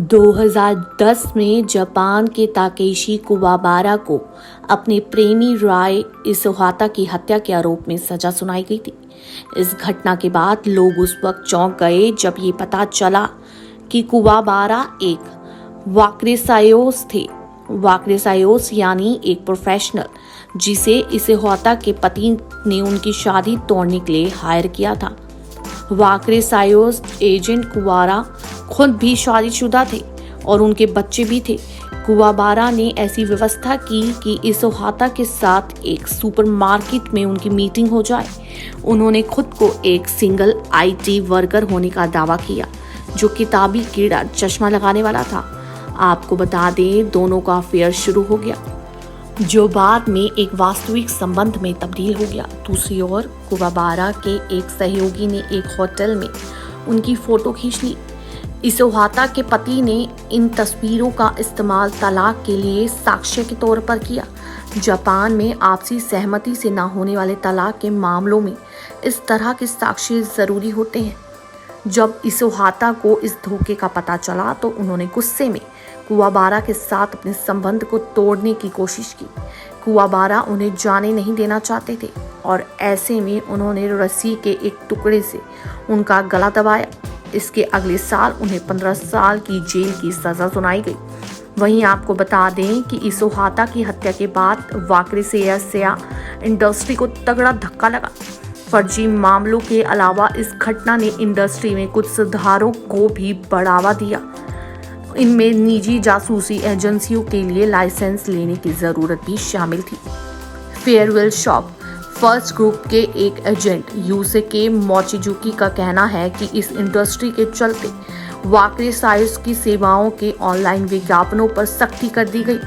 2010 में जापान के ताकेशी कुवाबारा को अपने प्रेमी राय इसोहाता की हत्या के आरोप में सजा सुनाई गई थी। इस घटना के बाद लोग उस वक्त चौंक गए जब ये पता चला कि कुवाबारा एक वाक्रेसायोस थे। वाक्रेसायोस यानी एक प्रोफेशनल जिसे इसोहाता के पति ने उनकी शादी तोड़ने के लिए हायर किया था। वाक्रेसायोस एजेंट कुवाबारा खुद भी शादीशुदा थे और उनके बच्चे भी थे। कुवाबारा ने ऐसी व्यवस्था की कि इसोहाता के साथ एक सुपरमार्केट में उनकी मीटिंग हो जाए। उन्होंने खुद को एक सिंगल IT वर्कर होने का दावा किया जो किताबी कीड़ा चश्मा लगाने वाला था। आपको बता दें, दोनों का अफेयर शुरू हो गया जो बाद में एक वास्तविक संबंध में तब्दील हो गया। दूसरी ओर कुवाबारा के एक सहयोगी ने एक होटल में उनकी फोटो खींच ली। इसोहाता के पति ने इन तस्वीरों का इस्तेमाल तलाक के लिए साक्ष्य के तौर पर किया। जापान में आपसी सहमति से न होने वाले तलाक के मामलों में इस तरह के साक्ष्य जरूरी होते हैं। जब इसोहाता को इस धोखे का पता चला तो उन्होंने गुस्से में कुवाबारा के साथ अपने संबंध को तोड़ने की कोशिश की। कुवाबारा उन्हें जाने नहीं देना चाहते थे और ऐसे में उन्होंने रस्सी के एक टुकड़े से उनका गला दबाया। इसके अगले साल उन्हें 15 साल की जेल की सजा सुनाई गई। वहीं आपको बता दें कि इसोहाता की हत्या के बाद वाक्रेसायोस इंडस्ट्री को तगड़ा धक्का लगा। फर्जी मामलों के अलावा इस घटना ने इंडस्ट्री में कुछ सुधारों को भी बढ़ावा दिया। इनमें निजी जासूसी एजेंसियों के लिए लाइसेंस लेने की जरूरत भी शामिल थी। फेयरवेल शॉप फर्स्ट ग्रुप के एक एजेंट यूसेके मोचिजुकी का कहना है कि इस इंडस्ट्री के चलते वाक्रेसायोस की सेवाओं के ऑनलाइन विज्ञापनों पर सख्ती कर दी गई।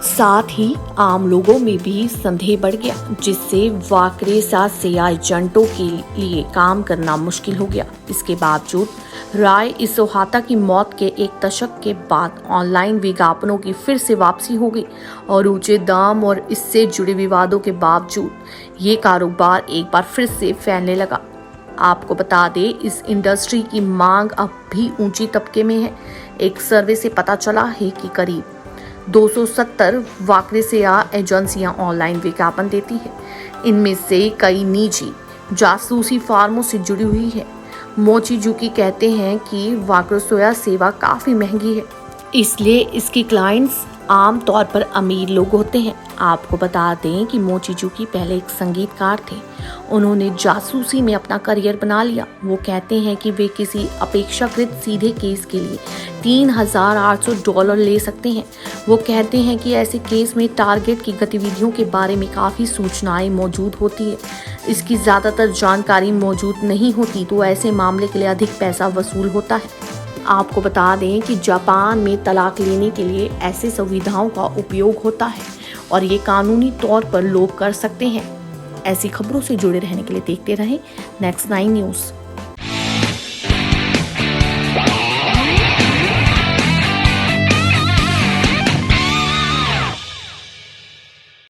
साथ ही आम लोगों में भी संदेह बढ़ गया, जिससे वाक्रेसायोस एजेंटों के लिए काम करना मुश्किल हो गया। इसके बावजूद राय इसोहाता की मौत के एक दशक के बाद ऑनलाइन विज्ञापनों की फिर से वापसी हो गई और ऊंचे दाम और इससे जुड़े विवादों के बावजूद ये कारोबार एक बार फिर से फैलने लगा। आपको बता दें, इस इंडस्ट्री की मांग अब भी ऊंची तबके में है। एक सर्वे से पता चला है कि करीब 270 वाक्रेसायोस एजेंसियां ऑनलाइन विज्ञापन देती है। इनमें से कई निजी जासूसी फार्मों से जुड़ी हुई है। मोचिजुकी कहते हैं कि वाक्रेसायोस सेवा काफी महंगी है, इसलिए इसकी क्लाइंट्स आम तौर पर अमीर लोग होते हैं। आपको बता दें कि मोचिजुकी पहले एक संगीतकार थे। उन्होंने जासूसी में अपना करियर बना लिया। वो कहते हैं कि वे किसी अपेक्षाकृत सीधे केस के लिए $3,800 ले सकते हैं। वो कहते हैं कि ऐसे केस में टारगेट की गतिविधियों के बारे में काफ़ी सूचनाएं मौजूद होती है। इसकी ज़्यादातर जानकारी मौजूद नहीं होती तो ऐसे मामले के लिए अधिक पैसा वसूल होता है। आपको बता दें कि जापान में तलाक लेने के लिए ऐसे सुविधाओं का उपयोग होता है और ये कानूनी तौर पर लोग कर सकते हैं। ऐसी खबरों से जुड़े रहने के लिए देखते रहें नेक्स्ट 9 न्यूज़।